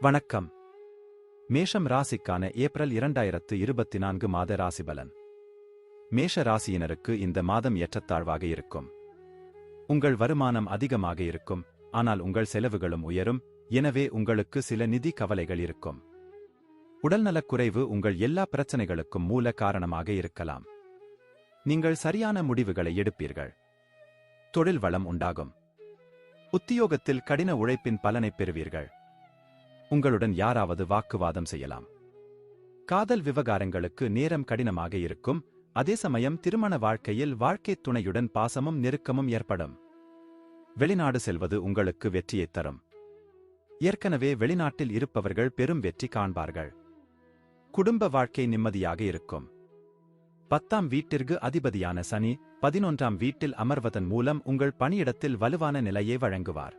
வணக்கம். மேஷம் ராசிக்கான ஏப்ரல் 2024 மாத ராசிபலன். மேஷ ராசியினருக்கு இந்த மாதம் ஏற்றத்தாழ்வாக இருக்கும். உங்கள் வருமானம் அதிகமாக இருக்கும், ஆனால் உங்கள் செலவுகளும் உயரும். எனவே உங்களுக்கு சில நிதி கவலைகள் இருக்கும். உடல்நலக் குறைவு உங்கள் எல்லா பிரச்சனைகளுக்கும் மூல காரணமாக இருக்கலாம். நீங்கள் சரியான முடிவுகளை எடுப்பீர்கள். தொழில் வளம் உண்டாகும். உத்தியோகத்தில் கடின உழைப்பின் பலனைப் பெறுவீர்கள். உங்களுடன் யாராவது வாக்குவாதம் செய்யலாம். காதல் விவகாரங்களுக்கு நேரம் கடினமாக இருக்கும். அதே சமயம் திருமண வாழ்க்கையில் வாழ்க்கைத் துணையுடன் பாசமும் நெருக்கமும் ஏற்படும். வெளிநாடு செல்வது உங்களுக்கு வெற்றியைத் தரும். ஏற்கனவே வெளிநாட்டில் இருப்பவர்கள் பெரும் வெற்றி காண்பார்கள். குடும்ப வாழ்க்கை நிம்மதியாக இருக்கும். 10ஆம் வீட்டிற்கு அதிபதியான சனி 11ஆம் வீட்டில் அமர்வதன் மூலம் உங்கள் பணியிடத்தில் வலுவான நிலையை வழங்குவார்.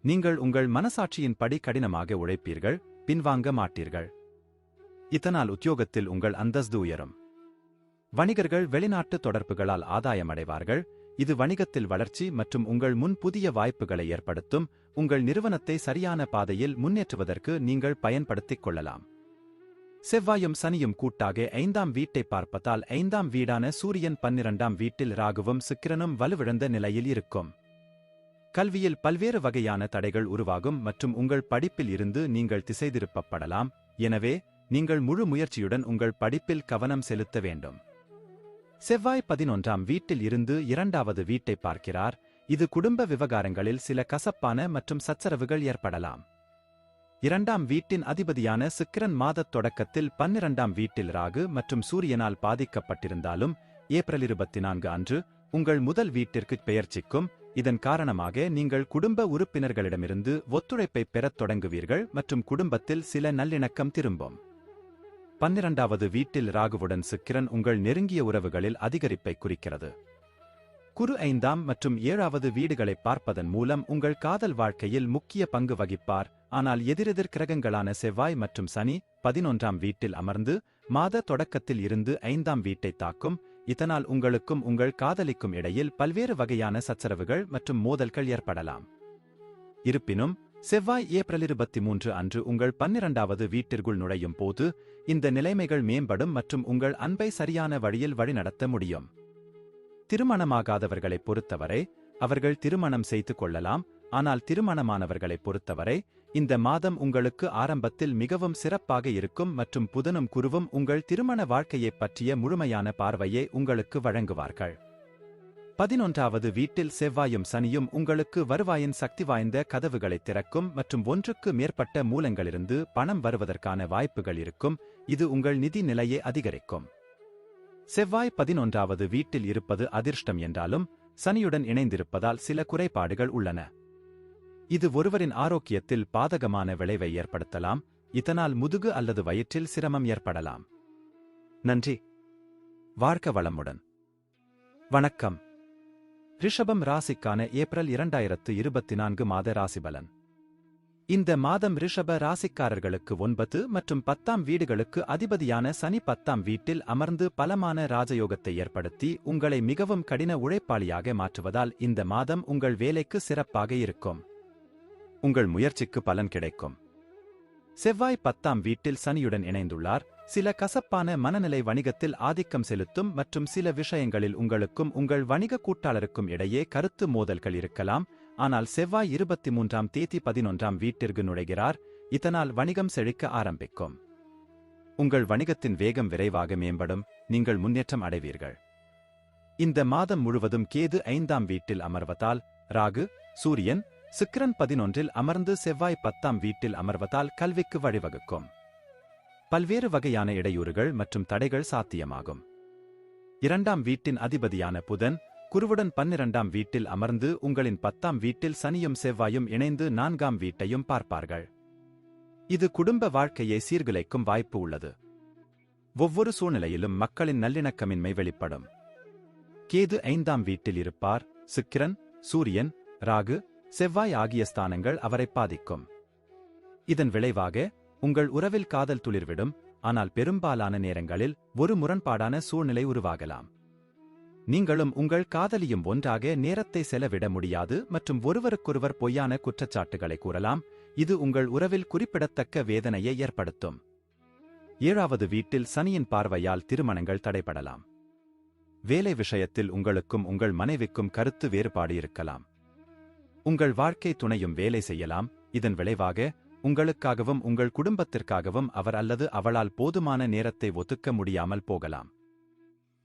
நீங்கள் உங்கள் மனசாட்சியின் படி கடினமாக உழைப்பீர்கள், பின்வாங்க மாட்டீர்கள். இதனால் உத்தியோகத்தில் உங்கள் அந்தஸ்து உயரும். வணிகர்கள் வெளிநாட்டு தொடர்புகளால் ஆதாயமடைவார்கள். இது வணிகத்தில் வளர்ச்சி மற்றும் உங்கள் முன் புதிய வாய்ப்புகளை ஏற்படுத்தும். உங்கள் நிறுவனத்தை சரியான பாதையில் முன்னேற்றுவதற்கு நீங்கள் பயன்படுத்திக் கொள்ளலாம். செவ்வாயும் சனியும் கூட்டாக 5ஆம் வீட்டை பார்ப்பதால் 5ஆம் வீடான சூரியன் 12ஆம் வீட்டில் ராகுவும் சுக்கிரனும் வலுவிழந்த நிலையில் இருக்கும். கல்வியில் பல்வேறு வகையான தடைகள் உருவாகும் மற்றும் உங்கள் படிப்பில் இருந்து நீங்கள் திசைதிருப்பப்படலாம். எனவே நீங்கள் முழு முயற்சியுடன் உங்கள் படிப்பில் கவனம் செலுத்த வேண்டும். செவ்வாய் 11ஆம் வீட்டில் இருந்து 2வது வீட்டை பார்க்கிறார். இது குடும்ப விவகாரங்களில் சில கசப்பான மற்றும் சச்சரவுகள் ஏற்படலாம். 2ஆம் வீட்டின் அதிபதியான சுக்கிரன் மாதத் தொடக்கத்தில் 12ஆம் வீட்டில் ராகு மற்றும் சூரியனால் பாதிக்கப்பட்டிருந்தாலும் ஏப்ரல் 24 அன்று உங்கள் முதல் வீட்டிற்கு பெயர்ச்சிக்கும். இதன் காரணமாக நீங்கள் குடும்ப உறுப்பினர்களிடமிருந்து ஒத்துழைப்பை பெறத் தொடங்குவீர்கள் மற்றும் குடும்பத்தில் சில நல்லிணக்கம் திரும்பும். 12வது வீட்டில் ராகுவுடன் சுக்கிரன் உங்கள் நெருங்கிய உறவுகளில் அதிகரிப்பை குறிக்கிறது. குரு 5ஆம் மற்றும் 7வது வீடுகளை பார்ப்பதன் மூலம் உங்கள் காதல் வாழ்க்கையில் முக்கிய பங்கு வகிப்பார். ஆனால் எதிரெதிர் கிரகங்களான செவ்வாய் மற்றும் சனி 11ஆம் வீட்டில் அமர்ந்து மாத தொடக்கத்தில் இருந்து 5ஆம் வீட்டை தாக்கும். இதனால் உங்களுக்கும் உங்கள் காதலிக்கும் இடையில் பல்வேறு வகையான சச்சரவுகள் மற்றும் மோதல்கள் ஏற்படலாம். இருப்பினும் செவ்வாய் ஏப்ரல் 23 அன்று உங்கள் 12வது வீட்டிற்குள் நுழையும் போது இந்த நிலைமைகள் மேம்படும் மற்றும் உங்கள் அன்பை சரியான வழியில் வழிநடத்த முடியும். திருமணமாகாதவர்களைப் பொறுத்தவரை அவர்கள் திருமணம் செய்து கொள்ளலாம். ஆனால் திருமணமானவர்களைப் பொறுத்தவரை இந்த மாதம் உங்களுக்கு ஆரம்பத்தில் மிகவும் சிறப்பாக இருக்கும் மற்றும் புதனும் குருவும் உங்கள் திருமண வாழ்க்கையைப் பற்றிய முழுமையான பார்வையை உங்களுக்கு வழங்குவார்கள். 11வது வீட்டில் செவ்வாயும் சனியும் உங்களுக்கு வருவாயின் சக்தி வாய்ந்த கதவுகளை திறக்கும் மற்றும் ஒன்றுக்கு மேற்பட்ட மூலங்களிலிருந்து பணம் வருவதற்கான வாய்ப்புகள் இருக்கும். இது உங்கள் நிதி நிலையை அதிகரிக்கும். செவ்வாய் 11வது வீட்டில் இருப்பது அதிர்ஷ்டம் என்றாலும் சனியுடன் இணைந்திருப்பதால் சில குறைபாடுகள் உள்ளன. இது ஒருவரின் ஆரோக்கியத்தில் பாதகமான விளைவை ஏற்படுத்தலாம். இதனால் முதுகு அல்லது வயிற்றில் சிரமம் ஏற்படலாம். நன்றி. வாழ்க வளமுடன். வணக்கம். ரிஷபம் ராசிக்கான ஏப்ரல் 2024 மாத ராசிபலன். இந்த மாதம் ரிஷப ராசிக்காரர்களுக்கு 9 மற்றும் 10ஆம் வீடுகளுக்கு அதிபதியான சனி 10ஆம் வீட்டில் அமர்ந்து பலமான ராஜயோகத்தை ஏற்படுத்தி உங்களை மிகவும் கடின உழைப்பாளியாக மாற்றுவதால் இந்த மாதம் உங்கள் வேலைக்கு சிறப்பாக இருக்கும். உங்கள் முயற்சிக்கு பலன் கிடைக்கும். செவ்வாய் 10ஆம் வீட்டில் சனியுடன் இணைந்துள்ளார். சில கசப்பான மனநிலை வணிகத்தில் ஆதிக்கம் செலுத்தும் மற்றும் சில விஷயங்களில் உங்களுக்கும் உங்கள் வணிக கூட்டாளருக்கும் இடையே கருத்து மோதல்கள் இருக்கலாம். ஆனால் செவ்வாய் 23ஆம் தேதி 11ஆம் வீட்டிற்கு நுழைகிறார். இதனால் வணிகம் செழிக்க ஆரம்பிக்கும். உங்கள் வணிகத்தின் வேகம் விரைவாக மேம்படும். நீங்கள் முன்னேற்றம் அடைவீர்கள். இந்த மாதம் முழுவதும் கேது 5ஆம் வீட்டில் அமர்வதால் ராகு சூரியன் சுக்கிரன் 11இல் அமர்ந்து செவ்வாய் 10ஆம் வீட்டில் அமர்வதால் கல்விக்கு வழிவகுக்கும். பல்வேறு வகையான இடையூறுகள் மற்றும் தடைகள் சாத்தியமாகும். 2ஆம் வீட்டின் அதிபதியான புதன் குருவுடன் 12ஆம் வீட்டில் அமர்ந்து உங்களின் 10ஆம் வீட்டில் சனியும் செவ்வாயும் இணைந்து 4ஆம் வீட்டையும் பார்ப்பார்கள். இது குடும்ப வாழ்க்கையை சீர்குலைக்கும் வாய்ப்பு உள்ளது. ஒவ்வொரு சூழ்நிலையிலும் மக்களின் நல்லிணக்கமின்மை வெளிப்படும். கேது 5ஆம் வீட்டில் இருப்பார். சுக்கிரன் சூரியன் ராகு செவ்வாய் ஆகிய ஸ்தானங்கள் அவரை பாதிக்கும். இதன் விளைவாக உங்கள் உறவில் காதல் துளிர்விடும். ஆனால் பெரும்பாலான நேரங்களில் ஒரு முரண்பாடான சூழ்நிலை உருவாகலாம். நீங்களும் உங்கள் காதலியும் ஒன்றாக நேரத்தை செலவிட முடியாது மற்றும் ஒருவருக்கொருவர் பொய்யான குற்றச்சாட்டுகளை கூறலாம். இது உங்கள் உறவில் குறிப்பிடத்தக்க வேதனையை ஏற்படுத்தும். 7வது வீட்டில் சனியின் பார்வையால் திருமணங்கள் தடைபடலாம். வேலை விஷயத்தில் உங்களுக்கும் உங்கள் மனைவிக்கும் கருத்து வேறுபாடு இருக்கலாம். உங்கள் வாழ்க்கை துணையும் வேலை செய்யலாம். இதன் விளைவாக உங்களுக்காகவும் உங்கள் குடும்பத்திற்காகவும் அவர் அல்லது அவளால் போதுமான நேரத்தை ஒதுக்க முடியாமல் போகலாம்.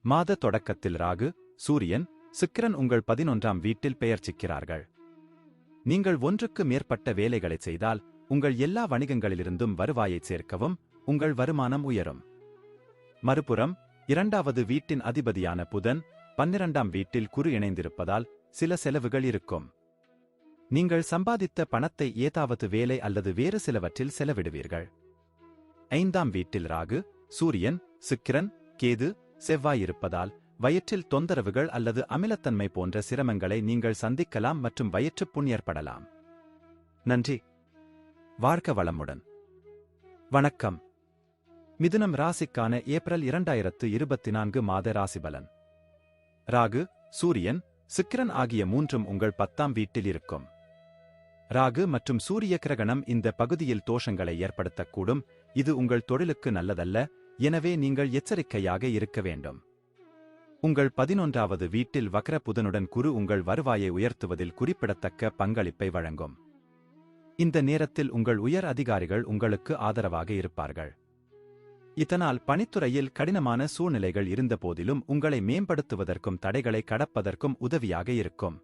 மாத தொடக்கத்தில் ராகு, சூரியன், சுக்கிரன் உங்கள் 11ஆம் வீட்டில் பெயர்ச்சிக்கிறார்கள். நீங்கள் ஒன்றுக்கு மேற்பட்ட வேலைகளைச் செய்தால் உங்கள் எல்லா வணிகங்களிலிருந்தும் வருவாயைச் சேர்க்கவும் உங்கள் வருமானம் உயரும். மறுபுறம் 2வது வீட்டின் அதிபதியான புதன் 12ஆம் வீட்டில் குரு இணைந்திருப்பதால் சில செலவுகள் இருக்கும். நீங்கள் சம்பாதித்த பணத்தை ஏதாவது வேலை அல்லது வேறு சிலவற்றில் செலவிடுவீர்கள். 5ஆம் வீட்டில் ராகு, சூரியன், சுக்கிரன், கேது, செவ்வாய் இருப்பதால் வயிற்றில் தொந்தரவுகள் அல்லது அமிலத்தன்மை போன்ற சிரமங்களை நீங்கள் சந்திக்கலாம் மற்றும் வயிற்றுப் புண் ஏற்படலாம். நன்றி. வாழ்க வளமுடன். வணக்கம். மிதுனம் ராசிக்கான ஏப்ரல் 2024 மாத ராசிபலன். ராகு, சூரியன், சுக்கிரன் ஆகிய மூன்றும் உங்கள் 10ஆம் வீட்டில் இருக்கும். ராகு மற்றும் சூரிய கிரகணம் இந்த பகுதியில் தோஷங்களை ஏற்படுத்தக்கூடும். இது உங்கள் தொழிலுக்கு நல்லதல்ல, எனவே நீங்கள் எச்சரிக்கையாக இருக்க வேண்டும். உங்கள் 11வது வீட்டில் வக்ர புதனுடன் குரு உங்கள் வருவாயை உயர்த்துவதில் குறிப்பிடத்தக்க பங்களிப்பை வழங்கும். இந்த நேரத்தில் உங்கள் உயர் அதிகாரிகள் உங்களுக்கு ஆதரவாக இருப்பார்கள். இதனால் பணித்துறையில் கடினமான சூழ்நிலைகள் இருந்தபோதிலும் உங்களை மேம்படுத்துவதற்கும் தடைகளை கடப்பதற்கும் உதவியாக இருக்கும்.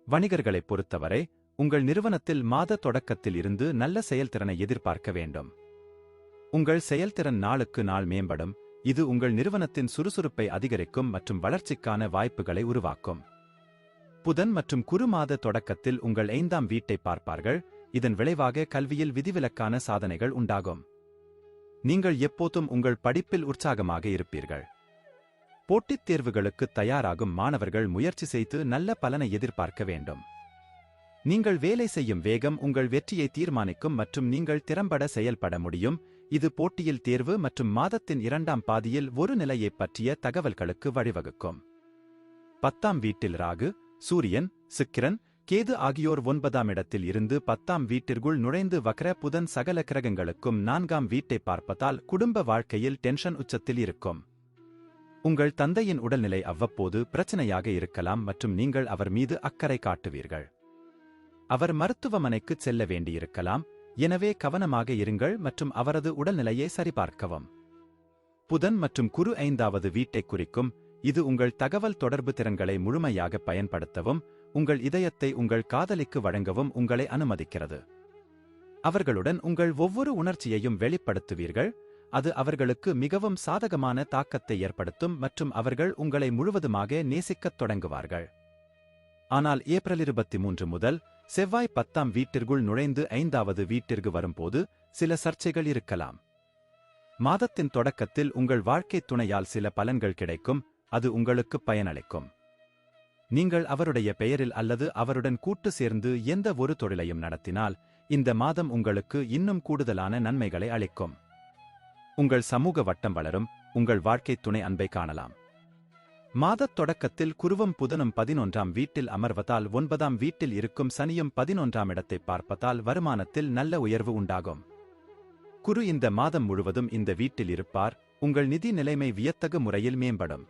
வணிகர்களைப் பொறுத்தவரை உங்கள் நிறுவனத்தில் மாத தொடக்கத்தில் இருந்து நல்ல செயல்திறனை எதிர்பார்க்க வேண்டும். உங்கள் செயல்திறன் நாளுக்கு நாள் மேம்படும். இது உங்கள் நிறுவனத்தின் சுறுசுறுப்பை அதிகரிக்கும் மற்றும் வளர்ச்சிக்கான வாய்ப்புகளை உருவாக்கும். புதன் மற்றும் குரு மாத தொடக்கத்தில் உங்கள் 5ஆம் வீட்டை பார்ப்பார்கள். இதன் விளைவாக கல்வியில் விதிவிலக்கான சாதனைகள் உண்டாகும். நீங்கள் எப்போதும் உங்கள் படிப்பில் உற்சாகமாக இருப்பீர்கள். போட்டித் தேர்வுகளுக்கு தயாராகும் மாணவர்கள் முயற்சி செய்து நல்ல பலனை எதிர்பார்க்க வேண்டும். நீங்கள் வேலை செய்யும் வேகம் உங்கள் வெற்றியை தீர்மானிக்கும் மற்றும் நீங்கள் திறம்பட செயல்பட முடியும். இது போட்டியில் தேர்வு மற்றும் மாதத்தின் 2ஆம் பாதியில் ஒரு நிலையைப் பற்றிய தகவல்களுக்கு வழிவகுக்கும். 10ஆம் வீட்டில் ராகு, சூரியன், சுக்கிரன், கேது ஆகியோர் 9ஆம் இடத்தில் இருந்து 10ஆம் வீட்டிற்குள் நுழைந்து வக்ர புதன் சகல கிரகங்களுக்கும் 4ஆம் வீட்டை பார்ப்பதால் குடும்ப வாழ்க்கையில் டென்ஷன் உச்சத்தில் இருக்கும். உங்கள் தந்தையின் உடல்நிலை அவ்வப்போது பிரச்சனையாக இருக்கலாம் மற்றும் நீங்கள் அவர் மீது அக்கறை காட்டுவீர்கள். அவர் மருத்துவமனைக்கு செல்ல வேண்டியிருக்கலாம், எனவே கவனமாக இருங்கள் மற்றும் அவரது உடல்நிலையை சரிபார்க்கவும். புதன் மற்றும் குரு 5வது வீட்டைக் குறிக்கும். இது உங்கள் தகவல் தொடர்பு திறன்களை முழுமையாக பயன்படுத்தவும் உங்கள் இதயத்தை உங்கள் காதலிக்கு வழங்கவும் உங்களை அனுமதிக்கிறது. அவர்களுடன் உங்கள் ஒவ்வொரு உணர்ச்சியையும் வெளிப்படுத்துவீர்கள். அது அவர்களுக்கு மிகவும் சாதகமான தாக்கத்தை ஏற்படுத்தும் மற்றும் அவர்கள் உங்களை முழுவதுமாக நேசிக்கத் தொடங்குவார்கள். ஆனால் ஏப்ரல் 23 முதல் செவ்வாய் 10ஆம் வீட்டிற்குள் நுழைந்து 5வது வீட்டிற்கு வரும்போது சில சர்ச்சைகள் இருக்கலாம். மாதத்தின் தொடக்கத்தில் உங்கள் வாழ்க்கைத் துணையால் சில பலன்கள் கிடைக்கும். அது உங்களுக்கு பயனளிக்கும். நீங்கள் அவருடைய பெயரில் அல்லது அவருடன் கூட்டு சேர்ந்து எந்த ஒரு தொழிலையும் நடத்தினால் இந்த மாதம் உங்களுக்கு இன்னும் கூடுதலான நன்மைகளை அளிக்கும். உங்கள் சமூக வட்டம் வளரும். உங்கள் வாழ்க்கைத் துணை அன்பை காணலாம். மாதத் தொடக்கத்தில் குருவும் புதனும் 11ஆம் வீட்டில் அமர்வதால் 9ஆம் வீட்டில் இருக்கும் சனியும் 11ஆம் இடத்தை பார்ப்பதால் வருமானத்தில் நல்ல உயர்வு உண்டாகும். குரு இந்த மாதம் முழுவதும் இந்த வீட்டில் இருப்பார். உங்கள் நிதி நிலைமை வியத்தகு முறையில் மேம்படும்.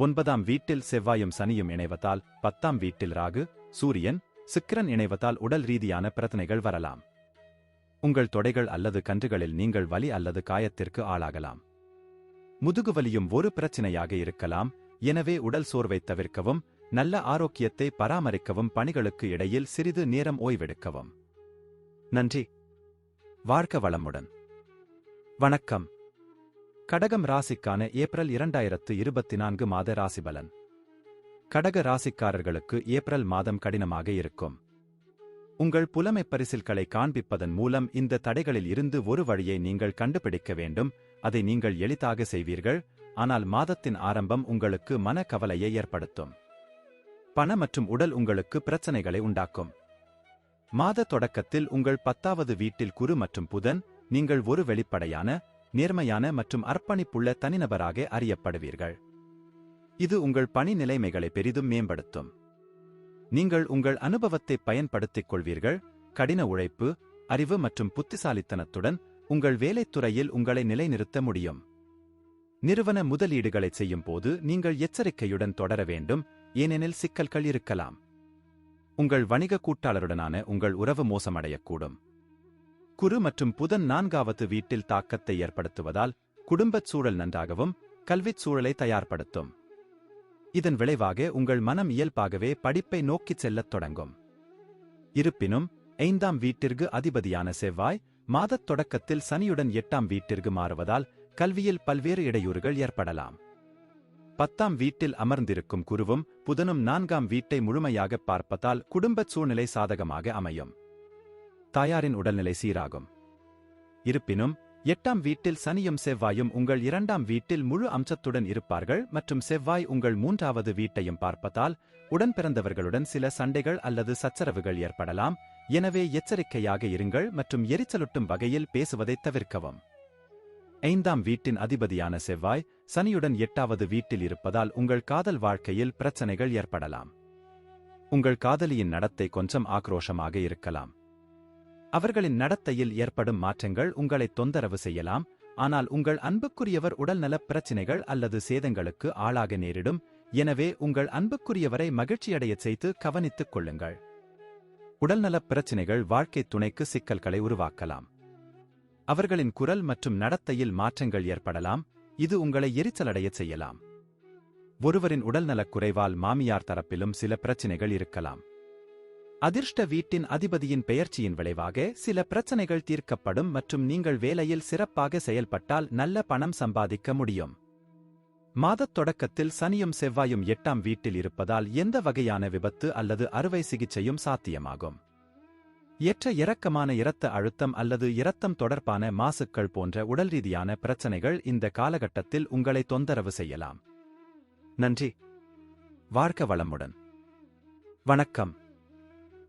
9ஆம் வீட்டில் செவ்வாயும் சனியும் இணைவதால் 10ஆம் வீட்டில் ராகு, சூரியன், சுக்கிரன் இணைவதால் உடல் ரீதியான பிரச்சனைகள் வரலாம். உங்கள் தொடைகள் அல்லது கன்றுகளில் நீங்கள் வலி அல்லது காயத்திற்கு ஆளாகலாம். முதுகுவலியும் ஒரு பிரச்சினையாக இருக்கலாம். எனவே உடல் சோர்வைத் தவிர்க்கவும் நல்ல ஆரோக்கியத்தை பராமரிக்கவும் பணிகளுக்கு இடையில் சிறிது நேரம் ஓய்வெடுக்கவும். நன்றி. வாழ்க வளமுடன். வணக்கம். கடகம் ராசிக்கான ஏப்ரல் 2024 மாத ராசிபலன். கடக ராசிக்காரர்களுக்கு ஏப்ரல் மாதம் கடினமாக இருக்கும். உங்கள் புலமைப் பரிசில்களை காண்பிப்பதன் மூலம் இந்த தடைகளில் இருந்து ஒரு வழியை நீங்கள் கண்டுபிடிக்க வேண்டும். அதை நீங்கள் எளிதாக செய்வீர்கள். ஆனால் மாதத்தின் ஆரம்பம் உங்களுக்கு மன கவலையை ஏற்படுத்தும். பண மற்றும் உடல் உங்களுக்கு பிரச்சனைகளை உண்டாக்கும். மாத தொடக்கத்தில் உங்கள் 10வது வீட்டில் குரு மற்றும் புதன். நீங்கள் ஒரு வெளிப்படையான, நேர்மையான மற்றும் அர்ப்பணிப்புள்ள தனிநபராக அறியப்படுவீர்கள். இது உங்கள் பணி நிலைமைகளை பெரிதும் மேம்படுத்தும். நீங்கள் உங்கள் அனுபவத்தை பயன்படுத்திக் கொள்வீர்கள். கடின உழைப்பு, அறிவு மற்றும் புத்திசாலித்தனத்துடன் உங்கள் வேலைத்துறையில் உங்களை நிலைநிறுத்த முடியும். நிறுவன முதலீடுகளைச் செய்யும் போது நீங்கள் எச்சரிக்கையுடன் தொடர வேண்டும், ஏனெனில் சிக்கல்கள் இருக்கலாம். உங்கள் வணிக கூட்டாளருடனான உங்கள் உறவு மோசமடையக்கூடும். குரு மற்றும் புதன் 4வது வீட்டில் தாக்கத்தை ஏற்படுத்துவதால் குடும்பச் சூழல் நன்றாகவும் கல்விச் சூழலை தயார்படுத்தும். இதன் விளைவாக உங்கள் மனம் இயல்பாகவே படிப்பை நோக்கிச் செல்லத் தொடங்கும். இருப்பினும் 5ஆம் வீட்டிற்கு அதிபதியான செவ்வாய் மாதத் தொடக்கத்தில் சனியுடன் 8ஆம் வீட்டிற்கு மாறுவதால் கல்வியில் பல்வேறு இடையூறுகள் ஏற்படலாம். 10ஆம் வீட்டில் அமர்ந்திருக்கும் குருவும் புதனும் 4ஆம் வீட்டை முழுமையாகப் பார்ப்பதால் குடும்பச் சூழ்நிலை சாதகமாக அமையும். தாயாரின் உடல்நிலை சீராகும். இருப்பினும் 8ஆம் வீட்டில் சனியும் செவ்வாயும் உங்கள் 2ஆம் வீட்டில் முழு அம்சத்துடன் இருப்பார்கள் மற்றும் செவ்வாய் உங்கள் 3வது வீட்டையும் பார்ப்பதால் உடன்பிறந்தவர்களுடன் சில சண்டைகள் அல்லது சச்சரவுகள் ஏற்படலாம். எனவே எச்சரிக்கையாக இருங்கள் மற்றும் எரிச்சலூட்டும் வகையில் பேசுவதைத் தவிர்க்கவும். 5ஆம் வீட்டின் அதிபதியான செவ்வாய் சனியுடன் 8வது வீட்டில் இருப்பதால் உங்கள் காதல் வாழ்க்கையில் பிரச்சனைகள் ஏற்படலாம். உங்கள் காதலியின் நடத்தை கொஞ்சம் ஆக்ரோஷமாக இருக்கலாம். அவர்களின் நடத்தையில் ஏற்படும் மாற்றங்கள் உங்களை தொந்தரவு செய்யலாம், ஆனால் உங்கள் அன்புக்குரியவர் உடல்நலப் பிரச்சினைகள் அல்லது சேதங்களுக்கு ஆளாக நேரிடும். எனவே உங்கள் அன்புக்குரியவரை மகிழ்ச்சியடையச் செய்து கவனித்துக் கொள்ளுங்கள். உடல்நலப் பிரச்சினைகள் வாழ்க்கைத் துணைக்கு சிக்கல்களை உருவாக்கலாம். அவர்களின் குரல் மற்றும் நடத்தையில் மாற்றங்கள் ஏற்படலாம், இது உங்களை எரிச்சலடையச் செய்யலாம். ஒருவரின் உடல்நலக் குறைவால் மாமியார் தரப்பிலும் சில பிரச்சினைகள் இருக்கலாம். அதிர்ஷ்ட வீட்டின் அதிபதியின் பெயர்ச்சியின் விளைவாக சில பிரச்சனைகள் தீர்க்கப்படும் மற்றும் நீங்கள் வேலையில் சிறப்பாக செயல்பட்டால் நல்ல பணம் சம்பாதிக்க முடியும். மாதத் தொடக்கத்தில் சனியும் செவ்வாயும் 8ஆம் வீட்டில் இருப்பதால் எந்த வகையான விபத்து அல்லது அறுவை சிகிச்சையும் சாத்தியமாகும். ஏற்ற இறக்கமான இரத்த அழுத்தம் அல்லது இரத்தம் தொடர்பான மாசுக்கள் போன்ற உடல்ரீதியான பிரச்சனைகள் இந்த காலகட்டத்தில் உங்களை தொந்தரவு செய்யலாம். நன்றி. வாழ்க வளமுடன். வணக்கம்.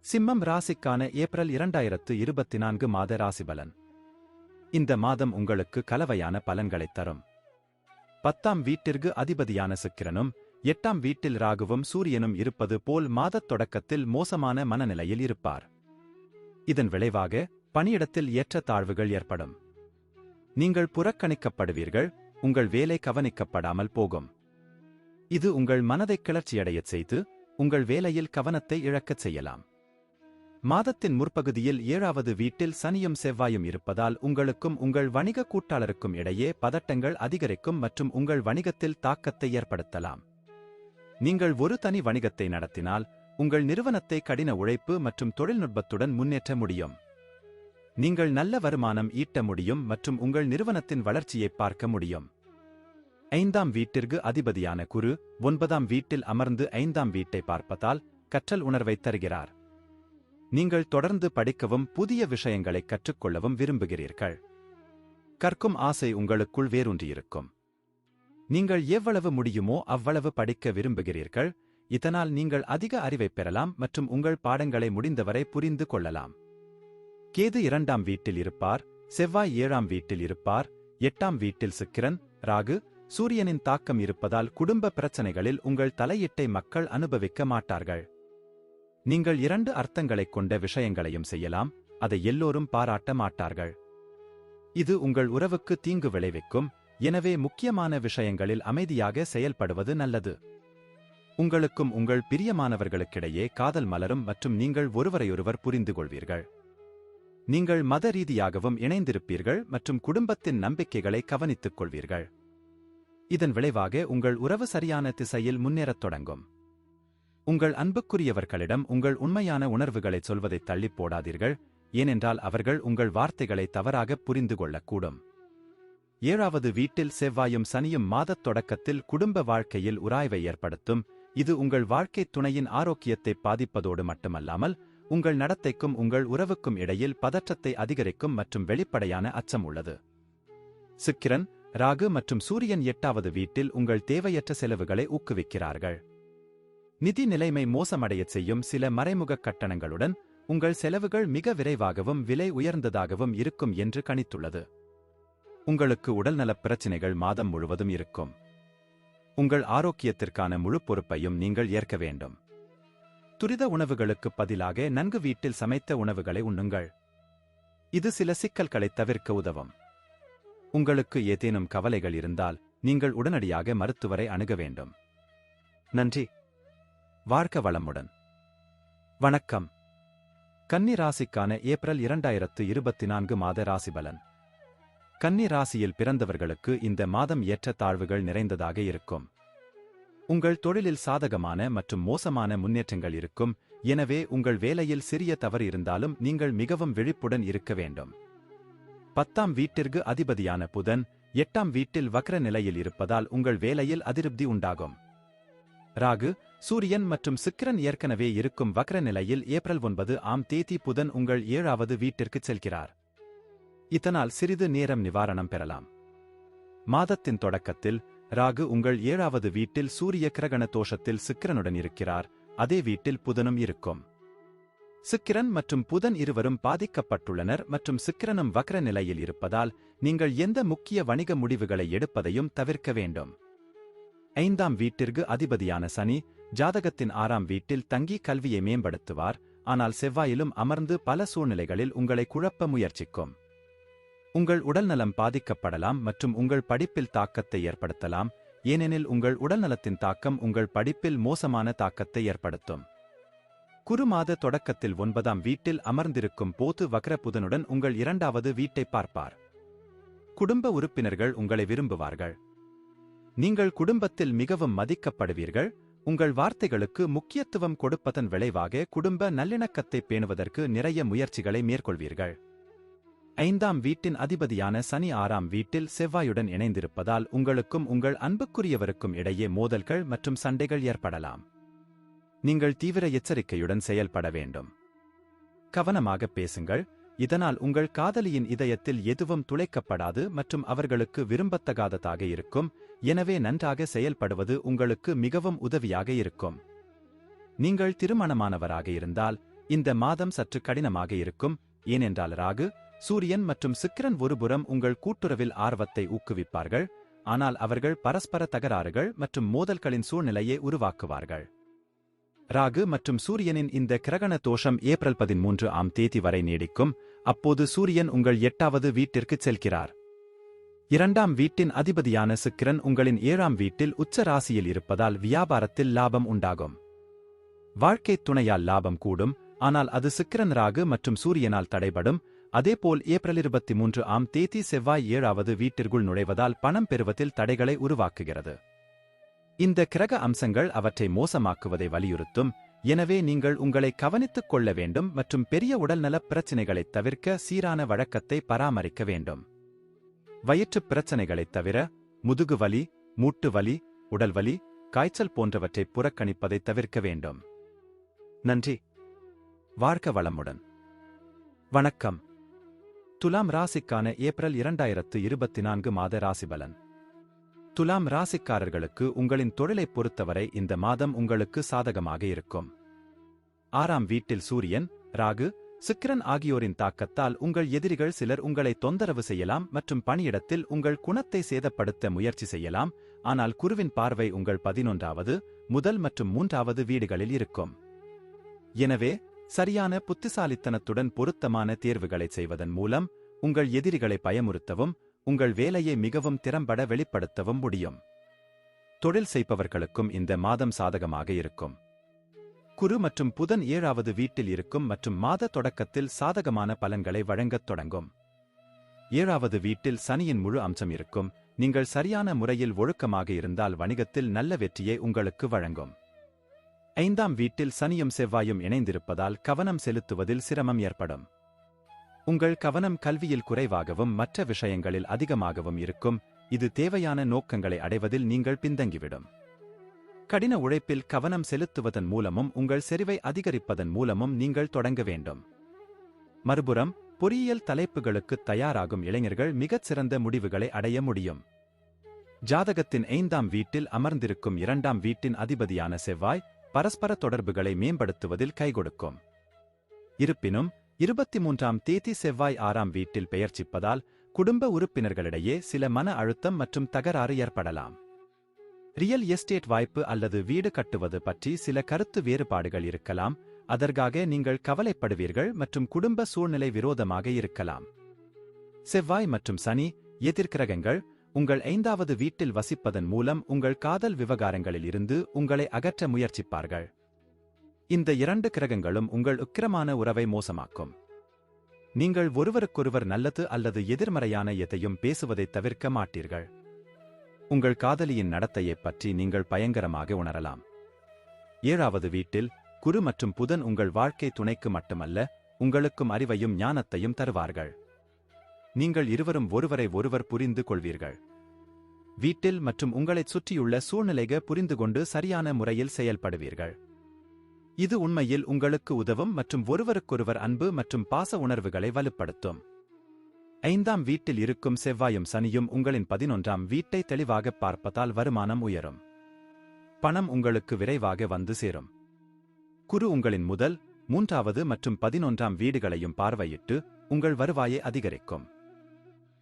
சிம்மம் ராசிக்கான ஏப்ரல் 2024 மாத ராசிபலன். இந்த மாதம் உங்களுக்கு கலவையான பலன்களைத் தரும். 10ஆம் வீட்டிற்கு அதிபதியான சுக்கிரனும் 8ஆம் வீட்டில் ராகுவும் சூரியனும் இருப்பது போல் மாதத் தொடக்கத்தில் மோசமான மனநிலையில் இருப்பார். இதன் விளைவாக பணியிடத்தில் ஏற்றத்தாழ்வுகள் ஏற்படும். நீங்கள் புறக்கணிக்கப்படுவீர்கள், உங்கள் வேலை கவனிக்கப்படாமல் போகும். இது உங்கள் மனதை கிளர்ச்சியடையச் செய்து உங்கள் வேலையில் கவனத்தை இழக்கச் செய்யலாம். மாதத்தின் முற்பகுதியில் 7வது வீட்டில் சனியும் செவ்வாயும் இருப்பதால் உங்களுக்கும் உங்கள் வணிக கூட்டாளருக்கும் இடையே பதட்டங்கள் அதிகரிக்கும் மற்றும் உங்கள் வணிகத்தில் தாக்கத்தை ஏற்படுத்தலாம். நீங்கள் ஒரு தனி வணிகத்தை நடத்தினால் உங்கள் நிறுவனத்தை கடின உழைப்பு மற்றும் தொழில்நுட்பத்துடன் முன்னேற்ற முடியும். நீங்கள் நல்ல வருமானம் ஈட்ட முடியும் மற்றும் உங்கள் நிறுவனத்தின் வளர்ச்சியை பார்க்க முடியும். 5ஆம் வீட்டிற்கு அதிபதியான குரு 9ஆம் வீட்டில் அமர்ந்து 5ஆம் வீட்டை பார்ப்பதால் கற்றல் உணர்வை தருகிறார். நீங்கள் தொடர்ந்து படிக்கவும் புதிய விஷயங்களை கற்றுக்கொள்ளவும் விரும்புகிறீர்கள். கற்கும் ஆசை உங்களுக்குள் வேரூன்றியிருக்கும். நீங்கள் எவ்வளவு முடியுமோ அவ்வளவு படிக்க விரும்புகிறீர்கள். இதனால் நீங்கள் அதிக அறிவைப் பெறலாம் மற்றும் உங்கள் பாடங்களை முடிந்தவரை புரிந்து கொள்ளலாம். கேது 2ஆம் வீட்டில் இருப்பார், செவ்வாய் 7ஆம் வீட்டில் இருப்பார், 8ஆம் வீட்டில் சுக்கிரன், ராகு, சூரியனின் தாக்கம் இருப்பதால் குடும்ப பிரச்சனைகளில் உங்கள் தலையீட்டை மக்கள் அனுபவிக்க மாட்டார்கள். நீங்கள் 2 அர்த்தங்களைக் கொண்ட விஷயங்களையும் செய்யலாம், அதை எல்லோரும் பாராட்ட மாட்டார்கள். இது உங்கள் உறவுக்கு தீங்கு விளைவிக்கும், எனவே முக்கியமான விஷயங்களில் அமைதியாக செயல்படுவது நல்லது. உங்களுக்கும் உங்கள் பிரியமானவர்களுக்கிடையே காதல் மலரும் மற்றும் நீங்கள் ஒருவரையொருவர் புரிந்து கொள்வீர்கள். நீங்கள் மத ரீதியாகவும் இணைந்திருப்பீர்கள் மற்றும் குடும்பத்தின் நம்பிக்கைகளை கவனித்துக் கொள்வீர்கள். இதன் விளைவாக உங்கள் உறவு சரியான திசையில் முன்னேறத் தொடங்கும். உங்கள் அன்புக்குரியவர்களிடம் உங்கள் உண்மையான உணர்வுகளைச் சொல்வதைத் தள்ளிப் போடாதீர்கள், ஏனென்றால் அவர்கள் உங்கள் வார்த்தைகளை தவறாக புரிந்து கொள்ளக்கூடும். 7வது வீட்டில் செவ்வாயும் சனியும் மாதத் தொடக்கத்தில் குடும்ப வாழ்க்கையில் உராய்வை ஏற்படுத்தும். இது உங்கள் வாழ்க்கைத் துணையின் ஆரோக்கியத்தை பாதிப்பதோடு மட்டுமல்லாமல் உங்கள் நடத்தைக்கும் உங்கள் உறவுக்கும் இடையில் பதற்றத்தை அதிகரிக்கும் மற்றும் வெளிப்படையான அச்சம் உள்ளது. சுக்கிரன், ராகு மற்றும் சூரியன் 8வது வீட்டில் உங்கள் தேவையற்ற செலவுகளை ஊக்குவிக்கிறார்கள். நிதி நிலைமை மோசமடையச் செய்யும் சில மறைமுக கட்டணங்களுடன் உங்கள் செலவுகள் மிக விரைவாகவும் விலை உயர்ந்ததாகவும் இருக்கும் என்று கணித்துள்ளது. உங்களுக்கு உடல்நலப் பிரச்சினைகள் மாதம் முழுவதும் இருக்கும். உங்கள் ஆரோக்கியத்திற்கான முழு பொறுப்பையும் நீங்கள் ஏற்க வேண்டும். துரித உணவுகளுக்குப் பதிலாக நன்கு வீட்டில் சமைத்த உணவுகளை உண்ணுங்கள். இது சில சிக்கல்களைத் தவிர்க்க உதவும். உங்களுக்கு ஏதேனும் கவலைகள் இருந்தால் நீங்கள் உடனடியாக மருத்துவரை அணுக வேண்டும். நன்றி. வாழ்க வளமுடன். வணக்கம். கன்னி ராசிக்கான ஏப்ரல் 2024 மாத ராசிபலன். கன்னி ராசியில் பிறந்தவர்களுக்கு இந்த மாதம் ஏற்ற தாழ்வுகள் நிறைந்ததாக இருக்கும். உங்கள் தொழிலில் சாதகமான மற்றும் மோசமான முன்னேற்றங்கள் இருக்கும். எனவே உங்கள் வேலையில் சிறிய தவறு இருந்தாலும் நீங்கள் மிகவும் விழிப்புடன் இருக்க வேண்டும். 10ஆம் வீட்டிற்கு அதிபதியான புதன் 8ஆம் வீட்டில் வக்ர நிலையில் இருப்பதால் உங்கள் வேலையில் அதிருப்தி உண்டாகும். ராகு, சூரியன் மற்றும் சுக்கிரன் ஏற்கனவே இருக்கும் வக்ர நிலையில் ஏப்ரல் 9ஆம் தேதி புதன் உங்கள் 7வது வீட்டிற்குச் செல்கிறார். இதனால் சிறிது நேரம் நிவாரணம் பெறலாம். மாதத்தின் தொடக்கத்தில் ராகு உங்கள் 7வது வீட்டில் சூரிய கிரகண தோஷத்தில் சுக்கிரனுடன் இருக்கிறார். அதே வீட்டில் புதனும் இருக்கும். சுக்கிரன் மற்றும் புதன் இருவரும் பாதிக்கப்பட்டுள்ளனர் மற்றும் சுக்கிரனும் வக்ர நிலையில் இருப்பதால் நீங்கள் எந்த முக்கிய வணிக முடிவுகளை எடுப்பதையும் தவிர்க்க வேண்டும். 5ஆம் வீட்டிற்கு அதிபதியான சனி ஜாதகத்தின் 6ஆம் வீட்டில் தங்கி கல்வியை மேம்படுத்துவார். ஆனால் செவ்வாயிலும் அமர்ந்து பல சூழ்நிலைகளில் உங்களை குழப்ப முயற்சிக்கும். உங்கள் உடல்நலம் பாதிக்கப்படலாம் மற்றும் உங்கள் படிப்பில் தாக்கத்தை ஏற்படுத்தலாம். ஏனெனில் உங்கள் உடல்நலத்தின் தாக்கம் உங்கள் படிப்பில் மோசமான தாக்கத்தை ஏற்படுத்தும். குரு மாத தொடக்கத்தில் 9ஆம் வீட்டில் அமர்ந்திருக்கும் போது வக்ர புதனுடன் உங்கள் 2வது வீட்டை பார்ப்பார். குடும்ப உறுப்பினர்கள் உங்களை விரும்புவார்கள். நீங்கள் குடும்பத்தில் மிகவும் மதிக்கப்படுவீர்கள். உங்கள் வார்த்தைகளுக்கு முக்கியத்துவம் கொடுப்பதன் விளைவாக குடும்ப நல்லிணக்கத்தை பேணுவதற்கு நிறைய முயற்சிகளை மேற்கொள்வீர்கள். 5ஆம் வீட்டின் அதிபதியான சனி 6ஆம் வீட்டில் செவ்வாயுடன் இணைந்திருப்பதால் உங்களுக்கும் உங்கள் அன்புக்குரியவருக்கும் இடையே மோதல்கள் மற்றும் சண்டைகள் ஏற்படலாம். நீங்கள் தீவிர எச்சரிக்கையுடன் செயல்பட வேண்டும். கவனமாக பேசுங்கள். இதனால் உங்கள் காதலியின் இதயத்தில் எதுவும் துளைக்கப்படாது மற்றும் அவர்களுக்கு விரும்பத்தகாததாக இருக்கும். எனவே நன்றாக செயல்படுவது உங்களுக்கு மிகவும் உதவியாக இருக்கும். நீங்கள் திருமணமானவராக இருந்தால் இந்த மாதம் சற்று கடினமாக இருக்கும். ஏனென்றால் ராகு, சூரியன் மற்றும் சுக்கிரன் ஒருபுறம் உங்கள் கூட்டுறவில் ஆர்வத்தை ஊக்குவிப்பார்கள். ஆனால் அவர்கள் பரஸ்பர தகராறுகள் மற்றும் மோதல்களின் சூழ்நிலையை உருவாக்குவார்கள். ராகு மற்றும் சூரியனின் இந்த கிரகண தோஷம் ஏப்ரல் 13ஆம் தேதி வரை நீடிக்கும். அப்போது சூரியன் உங்கள் 8வது வீட்டிற்குச் செல்கிறார். 2ஆம் வீட்டின் அதிபதியான சுக்கிரன் உங்களின் 7ஆம் வீட்டில் உச்ச ராசியில் இருப்பதால் வியாபாரத்தில் லாபம் உண்டாகும். வாழ்க்கைத் துணையால் லாபம் கூடும். ஆனால் அது சுக்கிரன், ராகு மற்றும் சூரியனால் தடைபடும். அதேபோல் ஏப்ரல் 23ஆம் தேதி செவ்வாய் 7வது வீட்டிற்குள் நுழைவதால் பணம் பெறுவதில் தடைகளை உருவாக்குகிறது. இந்த கிரக அம்சங்கள் அவற்றை மோசமாக்குவதை வலியுறுத்தும். எனவே நீங்கள் உங்களை கவனித்துக் கொள்ள வேண்டும் மற்றும் பெரிய உடல்நலப் பிரச்சினைகளைத் தவிர்க்க சீரான வழக்கத்தை பராமரிக்க வேண்டும். வயிற்றுப் பிரச்சினைகளைத் தவிர முதுகு வலி, மூட்டு வலி, உடல்வலி, காய்ச்சல் போன்றவற்றை புறக்கணிப்பதை தவிர்க்க வேண்டும். நன்றி. வாழ்க வளமுடன். வணக்கம். துலாம் ராசிக்கான ஏப்ரல் 2024 மாத ராசிபலன். துலாம் ராசிக்காரர்களுக்கு உங்களின் தொழிலைப் பொறுத்தவரை இந்த மாதம் உங்களுக்கு சாதகமாக இருக்கும். 6ஆம் வீட்டில் சூரியன், ராகு, சுக்கிரன் ஆகியோரின் தாக்கத்தால் உங்கள் எதிரிகள் சிலர் உங்களை தொந்தரவு செய்யலாம் மற்றும் பணியிடத்தில் உங்கள் குணத்தை சேதப்படுத்த முயற்சி செய்யலாம். ஆனால் குருவின் பார்வை உங்கள் 11வது, முதல் மற்றும் 3வது வீடுகளில் இருக்கும். எனவே சரியான புத்திசாலித்தனத்துடன் பொருத்தமான தேர்வுகளைச் செய்வதன் மூலம் உங்கள் எதிரிகளை பயமுறுத்தவும் உங்கள் வேலையை மிகவும் திறம்பட வெளிப்படுத்தவும் முடியும். தொழில் செய்பவர்களுக்கும் இந்த மாதம் சாதகமாக இருக்கும். குரு மற்றும் புதன் 7வது வீட்டில் இருக்கும் மற்றும் மாத தொடக்கத்தில் சாதகமான பலன்களை வழங்கத் தொடங்கும். 7வது வீட்டில் சனியின் முழு அம்சம் இருக்கும். நீங்கள் சரியான முறையில் ஒழுக்கமாக இருந்தால் வணிகத்தில் நல்ல வெற்றியை உங்களுக்கு வழங்கும். 5ஆம் வீட்டில் சனியும் செவ்வாயும் இணைந்திருப்பதால் கவனம் செலுத்துவதில் சிரமம் ஏற்படும். உங்கள் கவனம் கல்வியில் குறைவாகவும் மற்ற விஷயங்களில் அதிகமாகவும் இருக்கும். இது தேவையான நோக்கங்களை அடைவதில் நீங்கள் பின்தங்கிவிடும். கடின உழைப்பில் கவனம் செலுத்துவதன் மூலமும் உங்கள் செறிவை அதிகரிப்பதன் மூலமும் நீங்கள் தொடங்க வேண்டும். மறுபுறம் பொறியியல் தலைப்புகளுக்கு தயாராகும் இளைஞர்கள் மிகச் சிறந்த முடிவுகளை அடைய முடியும். ஜாதகத்தின் 5ஆம் வீட்டில் அமர்ந்திருக்கும் 2ஆம் வீட்டின் அதிபதியான செவ்வாய் பரஸ்பர தொடர்புகளை மேம்படுத்துவதில் கைகொடுக்கும். இருப்பினும் 23ஆம் தேதி செவ்வாய் 6ஆம் வீட்டில் பெயர்ச்சிப்பதால் குடும்ப உறுப்பினர்களிடையே சில மன அழுத்தம் மற்றும் தகராறு ஏற்படலாம். ரியல் எஸ்டேட் வாய்ப்பு அல்லது வீடு கட்டுவது பற்றி சில கருத்து வேறுபாடுகள் இருக்கலாம், அதற்காக நீங்கள் கவலைப்படுவீர்கள் மற்றும் குடும்ப சூழ்நிலை விரோதமாக இருக்கலாம். செவ்வாய் மற்றும் சனி எதிர்க்கிரகங்கள் உங்கள் 5வது வீட்டில் வசிப்பதன் மூலம் உங்கள் காதல் விவகாரங்களில் இருந்து உங்களை அகற்ற முயற்சிப்பார்கள். இந்த 2 கிரகங்களும் உங்கள் உக்கிரமான உறவை மோசமாக்கும். நீங்கள் ஒருவருக்கொருவர் நல்லது அல்லது எதிர்மறையான எதையும் பேசுவதைத் தவிர்க்க மாட்டீர்கள். உங்கள் காதலியின் நடத்தையைப் பற்றி நீங்கள் பயங்கரமாக உணரலாம். 7வது வீட்டில் குரு மற்றும் புதன் உங்கள் வாழ்க்கை துணைக்கு மட்டுமல்ல, உங்களுக்கும் அறிவையும் ஞானத்தையும் தருவார்கள். நீங்கள் இருவரும் ஒருவரை ஒருவர் புரிந்து கொள்வீர்கள். வீட்டில் மற்றும் உங்களைச் சுற்றியுள்ள சூழ்நிலைகளை புரிந்துகொண்டு சரியான முறையில் செயல்படுவீர்கள். இது உண்மையில் உங்களுக்கு உதவும் மற்றும் ஒருவருக்கொருவர் அன்பு மற்றும் பாச உணர்வுகளை வலுப்படுத்தும். 5ஆம் வீட்டில் இருக்கும் செவ்வாயும் சனியும் உங்களின் 11ஆம் வீட்டை தெளிவாகப் பார்ப்பதால் வருமானம் உயரும். பணம் உங்களுக்கு விரைவாக வந்து சேரும். குரு உங்களின் முதல், 3வது மற்றும் 11ஆம் வீடுகளையும் பார்வையிட்டு உங்கள் வருவாயை அதிகரிக்கும்.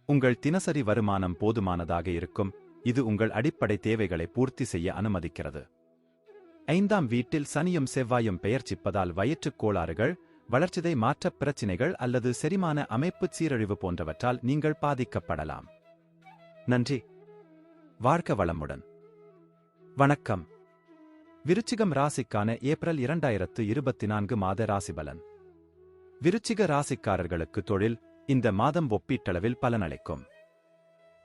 உங்கள் தினசரி வருமானம் போதுமானதாக இருக்கும், இது உங்கள் அடிப்படை தேவைகளை பூர்த்தி செய்ய அனுமதிக்கிறது. 5ஆம் வீட்டில் சனியும் செவ்வாயும் பெயர்ச்சிப்பதால் வயிற்றுக் கோளாறுகள், வளர்ச்சிதை மாற்றப் பிரச்சினைகள் அல்லது செரிமான அமைப்பு சீரழிவு போன்றவற்றால் நீங்கள் பாதிக்கப்படலாம். நன்றி. வாழ்க வளமுடன். வணக்கம். விருச்சிகம் ராசிக்கான ஏப்ரல் 2024 மாத ராசிபலன். விருச்சிக ராசிக்காரர்களுக்கு தொழில் இந்த மாதம் ஒப்பீட்டளவில் பலனளிக்கும்.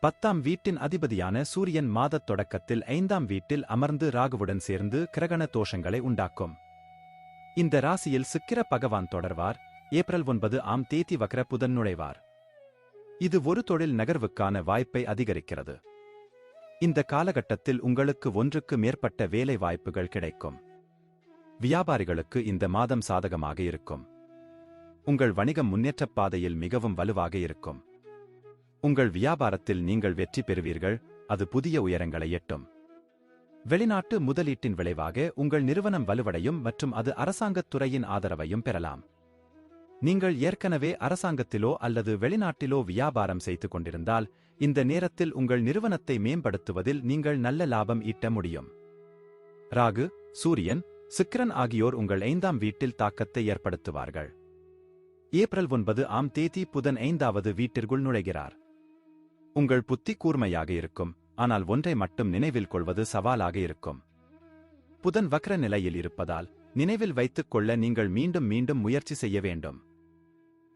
10ஆம் வீட்டின் அதிபதியான சூரியன் மாதத் தொடக்கத்தில் 5ஆம் வீட்டில் அமர்ந்து ராகுவுடன் சேர்ந்து கிரகண தோஷங்களை உண்டாக்கும். இந்த ராசியில் சுக்கிர பகவான் தொடர்வார். ஏப்ரல் 9ஆம் தேதி வக்ர புதன் நுழைவார். இது ஒரு தொழில் நகர்வுக்கான வாய்ப்பை அதிகரிக்கிறது. இந்த காலகட்டத்தில் உங்களுக்கு ஒன்றுக்கு மேற்பட்ட வேலை வாய்ப்புகள் கிடைக்கும். வியாபாரிகளுக்கு இந்த மாதம் சாதகமாக இருக்கும். உங்கள் வணிகம் முன்னேற்றப் பாதையில் மிகவும் வலுவாக இருக்கும். உங்கள் வியாபாரத்தில் நீங்கள் வெற்றி பெறுவீர்கள், அது புதிய உயரங்களை எட்டும். வெளிநாட்டு முதலீட்டின் விளைவாக உங்கள் நிறுவனம் வலுவடையும் மற்றும் அது அரசாங்கத் துறையின் ஆதரவையும் பெறலாம். நீங்கள் ஏற்கனவே அரசாங்கத்திலோ அல்லது வெளிநாட்டிலோ வியாபாரம் செய்து கொண்டிருந்தால், இந்த நேரத்தில் உங்கள் நிறுவனத்தை மேம்படுத்துவதில் நீங்கள் நல்ல லாபம் ஈட்ட முடியும். ராகு, சூரியன், சுக்கிரன் ஆகியோர் உங்கள் 5ஆம் வீட்டில் தாக்கத்தை ஏற்படுத்துவார்கள். ஏப்ரல் 9ஆம் தேதி புதன் 5வது வீட்டிற்குள் நுழைகிறார். உங்கள் புத்தி கூர்மையாக இருக்கும், ஆனால் ஒன்றை மட்டும் நினைவில் கொள்வது சவாலாக இருக்கும். புதன் வக்ர நிலையில் இருப்பதால் நினைவில் வைத்துக் கொள்ள நீங்கள் மீண்டும் மீண்டும் முயற்சி செய்ய வேண்டும்.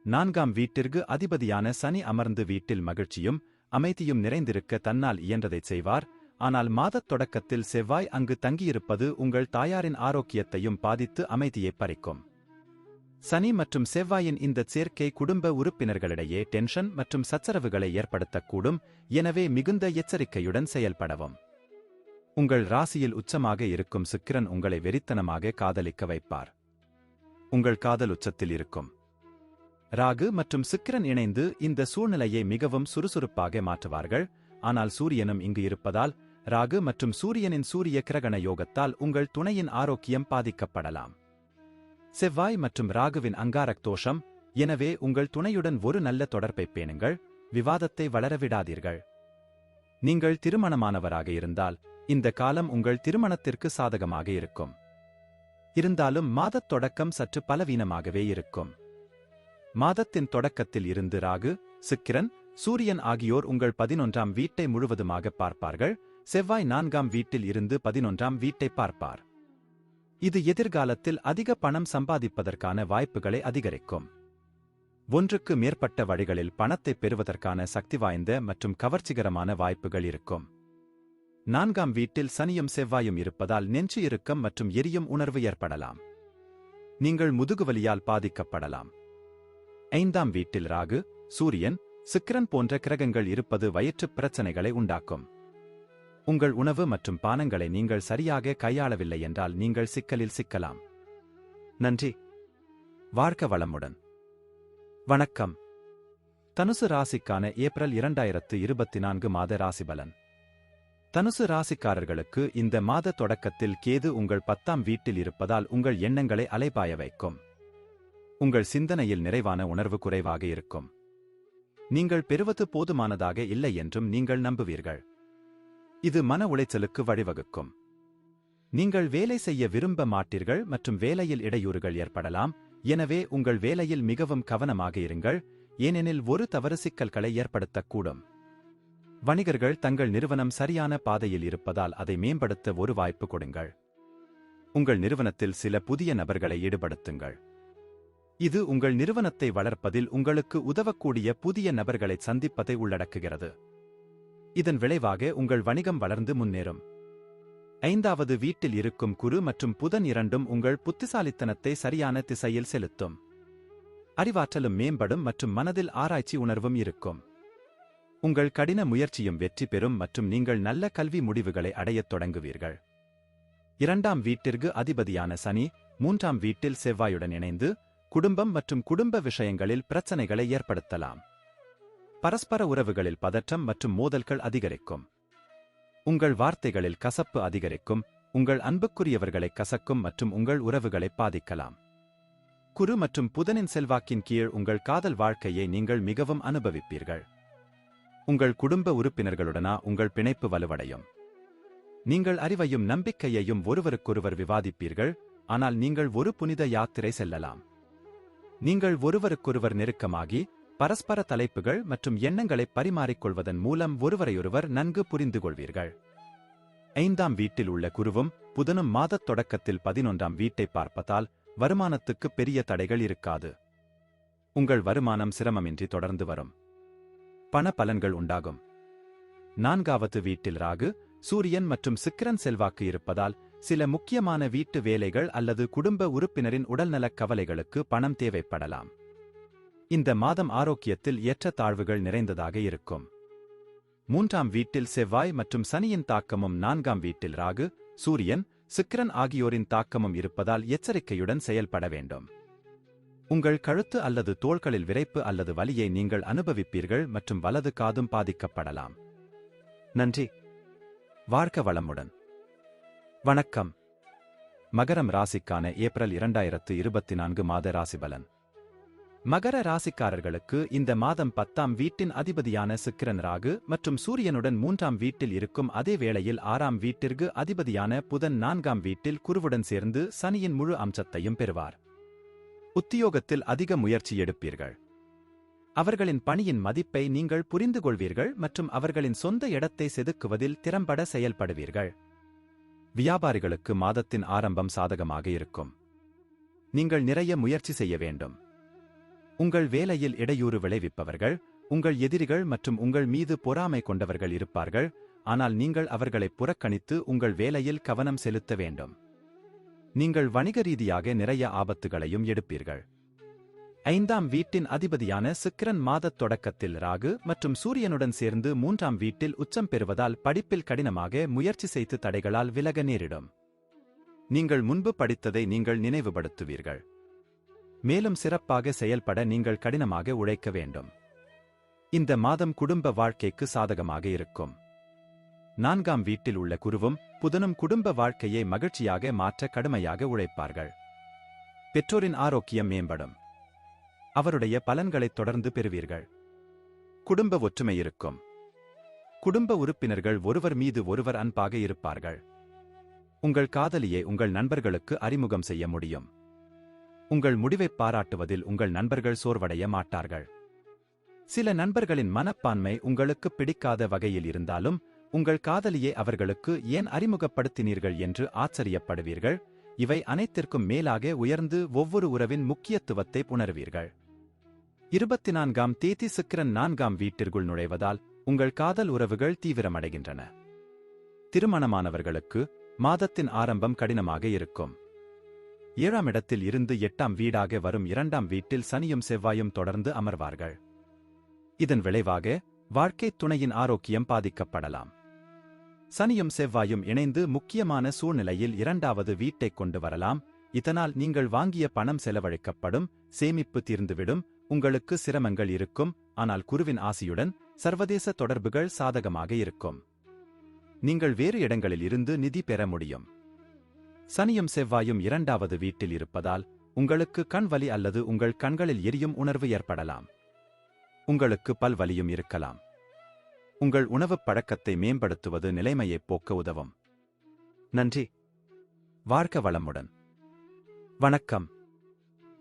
4ஆம் வீட்டிற்கு அதிபதியான சனி அமர்ந்து வீட்டில் மகிழ்ச்சியும் அமைதியும் நிறைந்திருக்க தன்னால் இயன்றதைச் செய்வார். ஆனால் மாதத் தொடக்கத்தில் செவ்வாய் அங்கு தங்கியிருப்பது உங்கள் தாயாரின் ஆரோக்கியத்தையும் பாதித்து அமைதியைப் பறிக்கும். சனி மற்றும் செவ்வாயின் இந்த சேர்க்கை குடும்ப உறுப்பினர்களிடையே டென்ஷன் மற்றும் சச்சரவுகளை ஏற்படுத்தக்கூடும், எனவே மிகுந்த எச்சரிக்கையுடன் செயல்படவும். உங்கள் ராசியில் உச்சமாக இருக்கும் சுக்கிரன் உங்களை வெறித்தனமாக காதலிக்க வைப்பார். உங்கள் காதல் உச்சத்தில் இருக்கும். ராகு மற்றும் சுக்கிரன் இணைந்து இந்த சூழ்நிலையை மிகவும் சுறுசுறுப்பாக மாற்றுவார்கள். ஆனால் சூரியனும் இங்கு இருப்பதால் ராகு மற்றும் சூரியனின் சூரிய கிரகண யோகத்தால் உங்கள் துணையின் ஆரோக்கியம் பாதிக்கப்படலாம். செவ்வாய் மற்றும் ராகுவின் அங்காரக் தோஷம், எனவே உங்கள் துணையுடன் ஒரு நல்ல தொடர்பை பேணுங்கள், விவாதத்தை வளரவிடாதீர்கள். நீங்கள் திருமணமானவராக இருந்தால் இந்த காலம் உங்கள் திருமணத்திற்கு சாதகமாக இருக்கும். இருந்தாலும் மாதத் தொடக்கம் சற்று பலவீனமாகவே இருக்கும். மாதத்தின் தொடக்கத்தில் இருந்து ராகு, சுக்கிரன், சூரியன் ஆகியோர் உங்கள் 11ஆம் வீட்டை முழுவதுமாக பார்ப்பார்கள். செவ்வாய் 4ஆம் வீட்டில் இருந்து 11ஆம் வீட்டை பார்ப்பார். இது எதிர்காலத்தில் அதிக பணம் சம்பாதிப்பதற்கான வாய்ப்புகளை அதிகரிக்கும். ஒன்றுக்கு மேற்பட்ட வழிகளில் பணத்தை பெறுவதற்கான சக்தி வாய்ந்த மற்றும் கவர்ச்சிகரமான வாய்ப்புகள் இருக்கும். 4ஆம் வீட்டில் சனியும் செவ்வாயும் இருப்பதால் நெஞ்சு இறுக்கம் மற்றும் எரியும் உணர்வு ஏற்படலாம். நீங்கள் முதுகுவலியால் பாதிக்கப்படலாம். 5ஆம் வீட்டில் ராகு, சூரியன், சுக்கிரன் போன்ற கிரகங்கள் இருப்பது வயிற்றுப் பிரச்சனைகளை உண்டாக்கும். உங்கள் உணவு மற்றும் பானங்களை நீங்கள் சரியாக கையாளவில்லை என்றால் நீங்கள் சிக்கலில் சிக்கலாம். நன்றி. வாழ்க வளமுடன். வணக்கம். தனுசு ராசிக்கான ஏப்ரல் 2024 மாத ராசிபலன். தனுசு ராசிக்காரர்களுக்கு இந்த மாத தொடக்கத்தில் கேது உங்கள் 10ஆம் வீட்டில் இருப்பதால் உங்கள் எண்ணங்களை அலைபாய வைக்கும். உங்கள் சிந்தனையில் நிறைவான உணர்வு குறைவாக இருக்கும். நீங்கள் பெறுவது போதுமானதாக இல்லை என்றும் நீங்கள் நம்புவீர்கள். இது மன உளைச்சலுக்கு வழிவகுக்கும். நீங்கள் வேலை செய்ய விரும்ப மாட்டீர்கள் மற்றும் வேலையில் இடையூறுகள் ஏற்படலாம். எனவே உங்கள் வேலையில் மிகவும் கவனமாக இருங்கள், ஏனெனில் ஒரு தவறு சிக்கல்களை ஏற்படுத்தக்கூடும். வணிகர்கள் தங்கள் நிறுவனம் சரியான பாதையில் இருப்பதால் அதை மேம்படுத்த ஒரு வாய்ப்பு கொடுங்கள். உங்கள் நிறுவனத்தில் சில புதிய நபர்களை ஈடுபடுத்துங்கள். இது உங்கள் நிறுவனத்தை வளர்ப்பதில் உங்களுக்கு உதவக்கூடிய புதிய நபர்களை சந்திப்பதை உள்ளடக்குகிறது. இதன் விளைவாக உங்கள் வணிகம் வளர்ந்து முன்னேறும். 5வது வீட்டில் இருக்கும் குரு மற்றும் புதன் இரண்டும் உங்கள் புத்திசாலித்தனத்தை சரியான திசையில் செலுத்தும். அறிவாற்றலும் மேம்படும் மற்றும் மனதில் ஆராய்ச்சி உணர்வும் இருக்கும். உங்கள் கடின முயற்சியும் வெற்றி பெறும் மற்றும் நீங்கள் நல்ல கல்வி முடிவுகளை அடையத் தொடங்குவீர்கள். 2ஆம் வீட்டிற்கு அதிபதியான சனி 3ஆம் வீட்டில் செவ்வாயுடன் இணைந்து குடும்பம் மற்றும் குடும்ப விஷயங்களில் பிரச்சனைகளை ஏற்படுத்தலாம். பரஸ்பர உறவுகளில் பதற்றம் மற்றும் மோதல்கள் அதிகரிக்கும். உங்கள் வார்த்தைகளில் கசப்பு அதிகரிக்கும், உங்கள் அன்புக்குரியவர்களை கசக்கும் மற்றும் உங்கள் உறவுகளை பாதிக்கலாம். குரு மற்றும் புதனின் செல்வாக்கின் கீழ் உங்கள் காதல் வாழ்க்கையை நீங்கள் மிகவும் அனுபவிப்பீர்கள். உங்கள் குடும்ப உறுப்பினர்களுடனா உங்கள் பிணைப்பு வலுவடையும். நீங்கள் அறிவையும் நம்பிக்கையையும் ஒருவருக்கொருவர் விவாதிப்பீர்கள், ஆனால் நீங்கள் ஒரு புனித யாத்திரை செல்லலாம். நீங்கள் ஒருவருக்கொருவர் நெருக்கமாகி பரஸ்பர தலைப்புகள் மற்றும் எண்ணங்களை பரிமாறிக்கொள்வதன் மூலம் ஒருவரையொருவர் நன்கு புரிந்து கொள்வீர்கள். 5ஆம் வீட்டில் உள்ள குருவும் புதனும் மாதத் தொடக்கத்தில் 11ஆம் வீட்டை பார்ப்பதால் வருமானத்துக்கு பெரிய தடைகள் இருக்காது. உங்கள் வருமானம் சிரமமின்றி தொடர்ந்து வரும். பண பலன்கள் உண்டாகும். 4வது வீட்டில் ராகு, சூரியன் மற்றும் சுக்கிரன் செல்வாக்கு இருப்பதால் சில முக்கியமான வீட்டு வேலைகள் அல்லது குடும்ப உறுப்பினரின் உடல்நலக் கவலைகளுக்கு பணம் தேவைப்படலாம். இந்த மாதம் ஆரோக்கியத்தில் ஏற்ற தாழ்வுகள் நிறைந்ததாக இருக்கும். 3ஆம் வீட்டில் செவ்வாய் மற்றும் சனியின் தாக்கமும் 4ஆம் வீட்டில் ராகு, சூரியன், சுக்கிரன் ஆகியோரின் தாக்கமும் இருப்பதால் எச்சரிக்கையுடன் செயல்பட வேண்டும். உங்கள் கழுத்து அல்லது தோள்களில் விரைப்பு அல்லது வலியை நீங்கள் அனுபவிப்பீர்கள் மற்றும் வலது காதும் பாதிக்கப்படலாம். நன்றி. வாழ்க வளமுடன். வணக்கம். மகரம் ராசிக்கான ஏப்ரல் 2024 மாத ராசிபலன். மகர ராசிக்காரர்களுக்கு இந்த மாதம் 10ஆம் வீட்டின் அதிபதியான சுக்கிரன் ராகு மற்றும் சூரியனுடன் 3ஆம் வீட்டில் இருக்கும் அதே வேளையில் 6ஆம் வீட்டிற்கு அதிபதியான புதன் 4ஆம் வீட்டில் குருவுடன் சேர்ந்து சனியின் முழு அம்சத்தையும் பெறுவார். உத்தியோகத்தில் அதிக முயற்சி எடுப்பீர்கள். அவர்களின் பணியின் மதிப்பை நீங்கள் புரிந்து கொள்வீர்கள் மற்றும் அவர்களின் சொந்த இடத்தை செதுக்குவதில் திறம்பட செயல்படுவீர்கள். வியாபாரிகளுக்கு மாதத்தின் ஆரம்பம் சாதகமாக இருக்கும். நீங்கள் நிறைய முயற்சி செய்ய வேண்டும். உங்கள் வேலையில் இடையூறு விளைவிப்பவர்கள், உங்கள் எதிரிகள் மற்றும் உங்கள் மீது பொறாமை கொண்டவர்கள் இருப்பார்கள், ஆனால் நீங்கள் அவர்களை புறக்கணித்து உங்கள் வேலையில் கவனம் செலுத்த வேண்டும். நீங்கள் வணிக ரீதியாக நிறைய ஆபத்துகளையும் எடுப்பீர்கள். 5ஆம் வீட்டின் அதிபதியான சுக்கிரன் மாதத் தொடக்கத்தில் ராகு மற்றும் சூரியனுடன் சேர்ந்து 3ஆம் வீட்டில் உச்சம் பெறுவதால் படிப்பில் கடினமாக முயற்சி செய்து தடைகளால் விலக நேரிடும். நீங்கள் முன்பு படித்ததை நீங்கள் நினைவுபடுத்துவீர்கள். மேலும் சிறப்பாக செயல்பட நீங்கள் கடினமாக உழைக்க வேண்டும். இந்த மாதம் குடும்ப வாழ்க்கைக்கு சாதகமாக இருக்கும். 4ஆம் வீட்டில் உள்ள குருவும் புதனும் குடும்ப வாழ்க்கையை மகிழ்ச்சியாக மாற்ற கடுமையாக உழைப்பார்கள். பெற்றோரின் ஆரோக்கியம் மேம்படும். அவருடைய பலன்களைத் தொடர்ந்து பெறுவீர்கள். குடும்ப ஒற்றுமை இருக்கும். குடும்ப உறுப்பினர்கள் ஒருவர் மீது ஒருவர் அன்பாக இருப்பார்கள். உங்கள் காதலியை உங்கள் நண்பர்களுக்கு அறிமுகம் செய்ய முடியும். உங்கள் முடிவைப் பாராட்டுவதில் உங்கள் நண்பர்கள் சோர்வடைய மாட்டார்கள். சில நண்பர்களின் மனப்பான்மை உங்களுக்கு பிடிக்காத வகையில் இருந்தாலும் உங்கள் காதலியை அவர்களுக்கு ஏன் அறிமுகப்படுத்தினீர்கள் என்று ஆச்சரியப்படுவீர்கள். இவை அனைத்திற்கும் மேலாக உயர்ந்து ஒவ்வொரு உறவின் முக்கியத்துவத்தை உணர்வீர்கள். 24ஆம் தேதி சுக்கிரன் 4ஆம் வீட்டிற்குள் நுழைவதால் உங்கள் காதல் உறவுகள் தீவிரமடைகின்றன. திருமணமானவர்களுக்கு மாதத்தின் ஆரம்பம் கடினமாக இருக்கும். 7ஆம் இடத்தில் இருந்து 8ஆம் வீடாக வரும் 2ஆம் வீட்டில் சனியும் செவ்வாயும் தொடர்ந்து அமர்வார்கள். இதன் விளைவாக வாழ்க்கைத் துணையின் ஆரோக்கியம் பாதிக்கப்படலாம். சனியும் செவ்வாயும் இணைந்து முக்கியமான சூழ்நிலையில் 2வது வீட்டைக் கொண்டு வரலாம். இதனால் நீங்கள் வாங்கிய பணம் செலவழிக்கப்படும், சேமிப்பு தீர்ந்துவிடும், உங்களுக்கு சிரமங்கள் இருக்கும். ஆனால் குருவின் ஆசியுடன் சர்வதேச தொடர்புகள் சாதகமாக இருக்கும். நீங்கள் வேறு இடங்களில் இருந்து நிதி பெற முடியும். சனியும் செவ்வாயும் 2வது வீட்டில் இருப்பதால் உங்களுக்கு கண் வலி அல்லது உங்கள் கண்களில் எரியும் உணர்வு ஏற்படலாம். உங்களுக்கு பல் வலியும் இருக்கலாம். உங்கள் உணவுப் பழக்கத்தை மேம்படுத்துவது நிலைமையைப் போக்க உதவும். நன்றி. வாழ்க வளமுடன். வணக்கம்.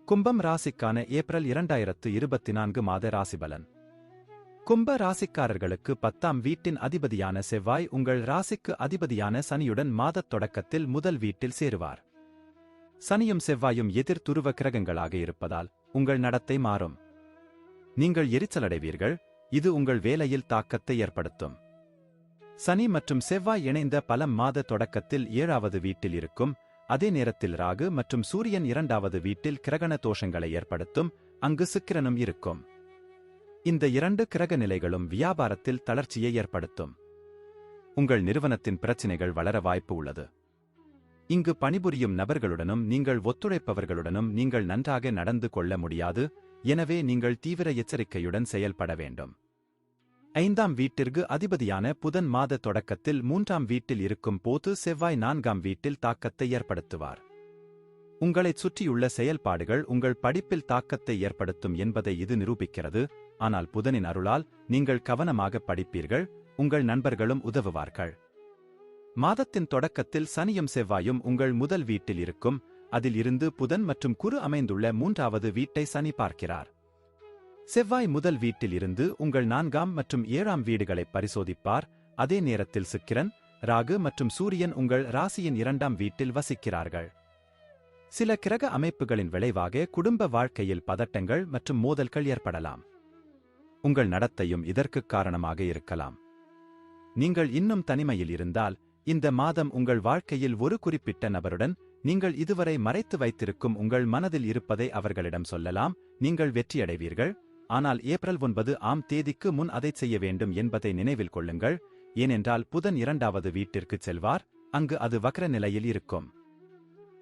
கும்பம் ராசிக்கான ஏப்ரல் 2024 மாத ராசிபலன். கும்ப ராசிக்காரர்களுக்கு 10ஆம் வீட்டின் அதிபதியான செவ்வாய் உங்கள் ராசிக்கு அதிபதியான சனியுடன் மாதத் தொடக்கத்தில் முதல் வீட்டில் சேருவார். சனியும் செவ்வாயும் எதிர் துருவ கிரகங்களாக இருப்பதால் உங்கள் நடத்தை மாறும். நீங்கள் எரிச்சலடைவீர்கள். இது உங்கள் வேலையில் தாக்கத்தை ஏற்படுத்தும். சனி மற்றும் செவ்வாய் இணைந்த பலம் மாத தொடக்கத்தில் 7வது வீட்டில் இருக்கும். அதே நேரத்தில் ராகு மற்றும் சூரியன் 2வது வீட்டில் கிரகண தோஷங்களை ஏற்படுத்தும். அங்கு சுக்கிரனும் இருக்கும். இந்த 2 கிரக நிலைகளும் வியாபாரத்தில் தளர்ச்சியை ஏற்படுத்தும். உங்கள் நிறுவனத்தின் பிரச்சினைகள் வளர வாய்ப்பு உள்ளது. இங்கு பணிபுரியும் நபர்களுடனும் நீங்கள் ஒத்துழைப்பவர்களுடனும் நீங்கள் நன்றாக நடந்து கொள்ள முடியாது. எனவே நீங்கள் தீவிர எச்சரிக்கையுடன் செயல்பட வேண்டும். 5ஆம் வீட்டிற்கு அதிபதியான புதன் மாத தொடக்கத்தில் 3ஆம் வீட்டில் இருக்கும் போது செவ்வாய் 4ஆம் வீட்டில் தாக்கத்தை ஏற்படுத்துவார். உங்களைச் சுற்றியுள்ள செயல்பாடுகள் உங்கள் படிப்பில் தாக்கத்தை ஏற்படுத்தும் என்பதை இது நிரூபிக்கிறது. ஆனால் புதனின் அருளால் நீங்கள் கவனமாக படிப்பீர்கள். உங்கள் நண்பர்களும் உதவுவார்கள். மாதத்தின் தொடக்கத்தில் சனியும் செவ்வாயும் உங்கள் முதல் வீட்டில் இருக்கும். அதில் இருந்து புதன் மற்றும் குரு அமைந்துள்ள 3வது வீட்டை சனி பார்க்கிறார். செவ்வாய் முதல் வீட்டில் இருந்து உங்கள் 4ஆம் மற்றும் 7ஆம் வீடுகளை பரிசோதிப்பார். அதே நேரத்தில் சுக்கிரன், ராகு மற்றும் சூரியன் உங்கள் ராசியின் 2ஆம் வீட்டில் வசிக்கிறார்கள். சில கிரக அமைப்புகளின் விளைவாக குடும்ப வாழ்க்கையில் பதட்டங்கள் மற்றும் மோதல்கள் ஏற்படலாம். உங்கள் நடத்தையும் இதற்குக் காரணமாக இருக்கலாம். நீங்கள் இன்னும் தனிமையில் இருந்தால் இந்த மாதம் உங்கள் வாழ்க்கையில் ஒரு குறிப்பிட்ட நபருடன் நீங்கள் இதுவரை மறைத்து வைத்திருக்கும் உங்கள் மனதில் இருப்பதை அவர்களிடம் சொல்லலாம். நீங்கள் வெற்றியடைவீர்கள். ஆனால் ஏப்ரல் 9ஆம் தேதிக்கு முன் அதைச் செய்ய வேண்டும் என்பதை நினைவில் கொள்ளுங்கள். ஏனென்றால் புதன் 2வது வீட்டிற்குச் செல்வார். அங்கு அது வக்ர நிலையில் இருக்கும்.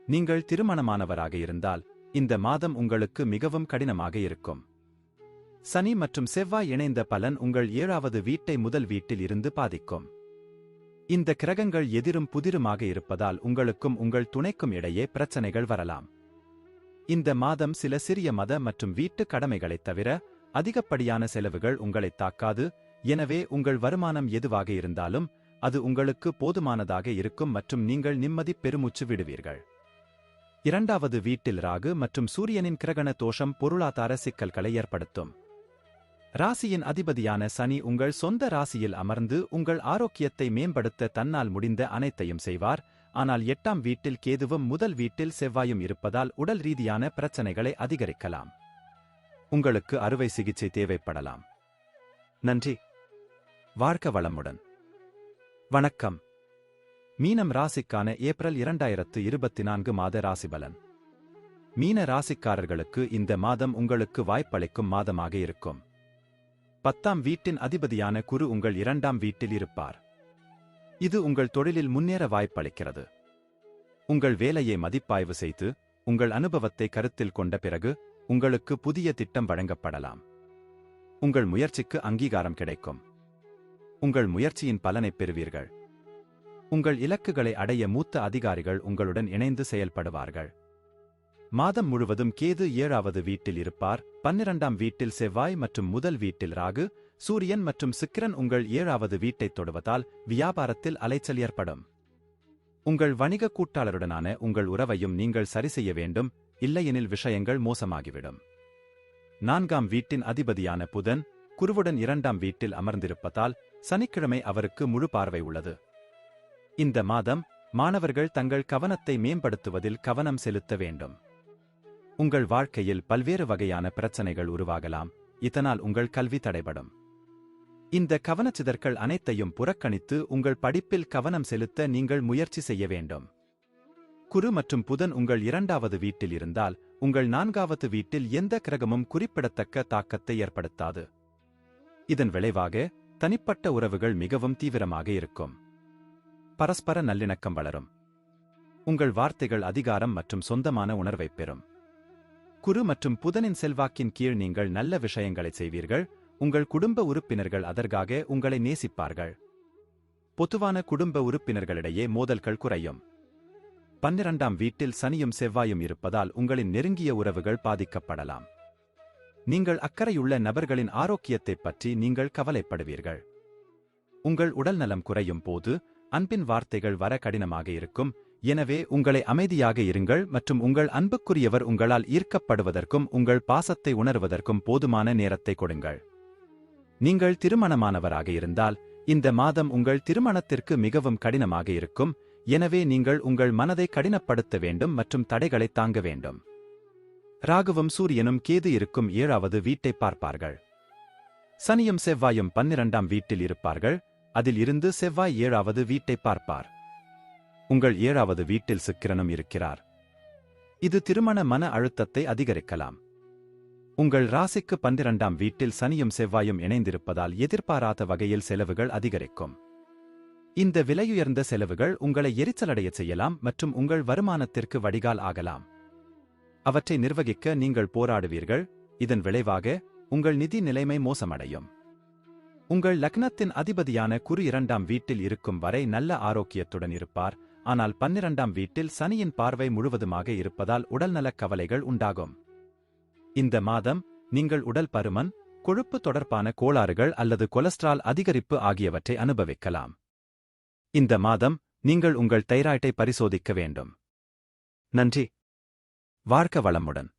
நீங்கள் திருமணமானவராக இருந்தால் இந்த மாதம் உங்களுக்கு மிகவும் கடினமாக இருக்கும். சனி மற்றும் செவ்வாய் இணைந்த பலன் உங்கள் 7வது வீட்டை முதல் வீட்டில் இருந்து பாதிக்கும். இந்த கிரகங்கள் எதிரும் புதிருமாக இருப்பதால் உங்களுக்கும் உங்கள் துணைக்கும் இடையே பிரச்சனைகள் வரலாம். இந்த மாதம் சில சிறிய மத மற்றும் வீட்டு கடமைகளைத் தவிர அதிகப்படியான செலவுகள் உங்களைத் தாக்காது. எனவே உங்கள் வருமானம் எதுவாக இருந்தாலும் அது உங்களுக்கு போதுமானதாக இருக்கும் மற்றும் நீங்கள் நிம்மதி பெருமூச்சு விடுவீர்கள். 2வது வீட்டில் ராகு மற்றும் சூரியனின் கிரகண தோஷம் பொருளாதார சிக்கல்களை ஏற்படுத்தும். ராசியின் அதிபதியான சனி உங்கள் சொந்த ராசியில் அமர்ந்து உங்கள் ஆரோக்கியத்தை மேம்படுத்த தன்னால் முடிந்த அனைத்தையும் செய்வார். ஆனால் 8ஆம் வீட்டில் கேதுவும் முதல் வீட்டில் செவ்வாயும் இருப்பதால் உடல் ரீதியான பிரச்சனைகளை அதிகரிக்கலாம். உங்களுக்கு அறுவை சிகிச்சை தேவைப்படலாம். நன்றி. வாழ்க வளமுடன். வணக்கம். மீனம் ராசிக்கான ஏப்ரல் 2024 மாத ராசிபலன். மீன ராசிக்காரர்களுக்கு இந்த மாதம் உங்களுக்கு வாய்ப்பளிக்கும் மாதமாக இருக்கும். 10ஆம் வீட்டின் அதிபதியான குரு உங்கள் 2ஆம் வீட்டில் இருப்பார். இது உங்கள் தொழிலில் முன்னேற வாய்ப்பளிக்கிறது. உங்கள் வேலையை மதிப்பாய்வு செய்து உங்கள் அனுபவத்தை கருத்தில் கொண்ட பிறகு உங்களுக்கு புதிய திட்டம் வழங்கப்படலாம். உங்கள் முயற்சிக்கு அங்கீகாரம் கிடைக்கும். உங்கள் முயற்சியின் பலனைப் பெறுவீர்கள். உங்கள் இலக்குகளை அடைய மூத்த அதிகாரிகள் உங்களுடன் இணைந்து செயல்படுவார்கள். மாதம் முழுவதும் கேது 7வது வீட்டில் இருப்பார். 12ஆம் வீட்டில் செவ்வாய் மற்றும் முதல் வீட்டில் ராகு, சூரியன் மற்றும் சுக்கிரன் உங்கள் 7வது வீட்டைத் தொடுவதால் வியாபாரத்தில் அலைச்சல் ஏற்படும். உங்கள் வணிக கூட்டாளருடனான உங்கள் உறவையும் நீங்கள் சரிசெய்ய வேண்டும். இல்லையெனில் விஷயங்கள் மோசமாகிவிடும். 4ஆம் வீட்டின் அதிபதியான புதன் குருவுடன் 2ஆம் வீட்டில் அமர்ந்திருப்பதால் சனிக்கிழமை அவருக்கு முழு பார்வை உள்ளது. இந்த மாதம் மாணவர்கள் தங்கள் கவனத்தை மேம்படுத்துவதில் கவனம் செலுத்த வேண்டும். உங்கள் வாழ்க்கையில் பல்வேறு வகையான பிரச்சனைகள் உருவாகலாம். இதனால் உங்கள் கல்வி தடைபடும். இந்த கவனச்சிதறல் அனைத்தையும் புறக்கணித்து உங்கள் படிப்பில் கவனம் செலுத்த நீங்கள் முயற்சி செய்ய வேண்டும். குரு மற்றும் புதன் உங்கள் 2வது வீட்டில் இருந்தால் உங்கள் 4வது வீட்டில் எந்த கிரகமும் குறிப்பிடத்தக்க தாக்கத்தை ஏற்படுத்தாது. இதன் விளைவாக தனிப்பட்ட உறவுகள் மிகவும் தீவிரமாக இருக்கும். பரஸ்பர நல்லிணக்கம் வளரும். உங்கள் வார்த்தைகள் அதிகாரம் மற்றும் சொந்தமான உணர்வைப் பெறும். குரு மற்றும் புதனின் செல்வாக்கின் கீழ் நீங்கள் நல்ல விஷயங்களைச் செய்வீர்கள். உங்கள் குடும்ப உறுப்பினர்கள் அதற்காக உங்களை நேசிப்பார்கள். பொதுவான குடும்ப உறுப்பினர்களிடையே மோதல்கள் குறையும். 12ஆம் வீட்டில் சனியும் செவ்வாயும் இருப்பதால் உங்களின் நெருங்கிய உறவுகள் பாதிக்கப்படலாம். நீங்கள் அக்கறையுள்ள நபர்களின் ஆரோக்கியத்தைப் பற்றி நீங்கள் கவலைப்படுவீர்கள். உங்கள் உடல்நலம் குறையும் போது அன்பின் வார்த்தைகள் வர கடினமாக இருக்கும். எனவே உங்களை அமைதியாக இருங்கள் மற்றும் உங்கள் அன்புக்குரியவர் உங்களால் ஈர்க்கப்படுவதற்கும் உங்கள் பாசத்தை உணர்வதற்கும் போதுமான நேரத்தை கொடுங்கள். நீங்கள் திருமணமானவராக இருந்தால் இந்த மாதம் உங்கள் திருமணத்திற்கு மிகவும் கடினமாக இருக்கும். எனவே நீங்கள் உங்கள் மனதை கடினப்படுத்த வேண்டும் மற்றும் தடைகளை தாங்க வேண்டும். ராகுவும் சூரியனும் கேது இருக்கும் 7வது வீட்டை பார்ப்பார்கள். சனியும் செவ்வாயும் 12ஆம் வீட்டில் இருப்பார்கள். அதில் இருந்து செவ்வாய் 7வது வீட்டை பார்ப்பார். உங்கள் 7வது வீட்டில் சுக்கிரனும் இருக்கிறார். இது திருமண மன அழுத்தத்தை அதிகரிக்கலாம். உங்கள் ராசிக்கு 12ஆம் வீட்டில் சனியும் செவ்வாயும் இணைந்திருப்பதால் எதிர்பாராத வகையில் செலவுகள் அதிகரிக்கும். இந்த விலையுயர்ந்த செலவுகள் உங்களை எரிச்சலடையச் செய்யலாம் மற்றும் உங்கள் வருமானத்திற்கு வடிகால் ஆகலாம். அவற்றை நிர்வகிக்க நீங்கள் போராடுவீர்கள். இதன் விளைவாக உங்கள் நிதி நிலைமை மோசமடையும். உங்கள் லக்னத்தின் அதிபதியான குரு 2ஆம் வீட்டில் இருக்கும் வரை நல்ல ஆரோக்கியத்துடன் இருப்பார். ஆனால் 12ஆம் வீட்டில் சனியின் பார்வை முழுவதுமாக இருப்பதால் உடல்நலக் கவலைகள் உண்டாகும். இந்த மாதம் நீங்கள் உடல் பருமன், கொழுப்பு தொடர்பான கோளாறுகள் அல்லது கொலஸ்ட்ரால் அதிகரிப்பு ஆகியவற்றை அனுபவிக்கலாம். இந்த மாதம் நீங்கள் உங்கள் தைராய்டை பரிசோதிக்க வேண்டும். நன்றி. வாழ்க வளமுடன்.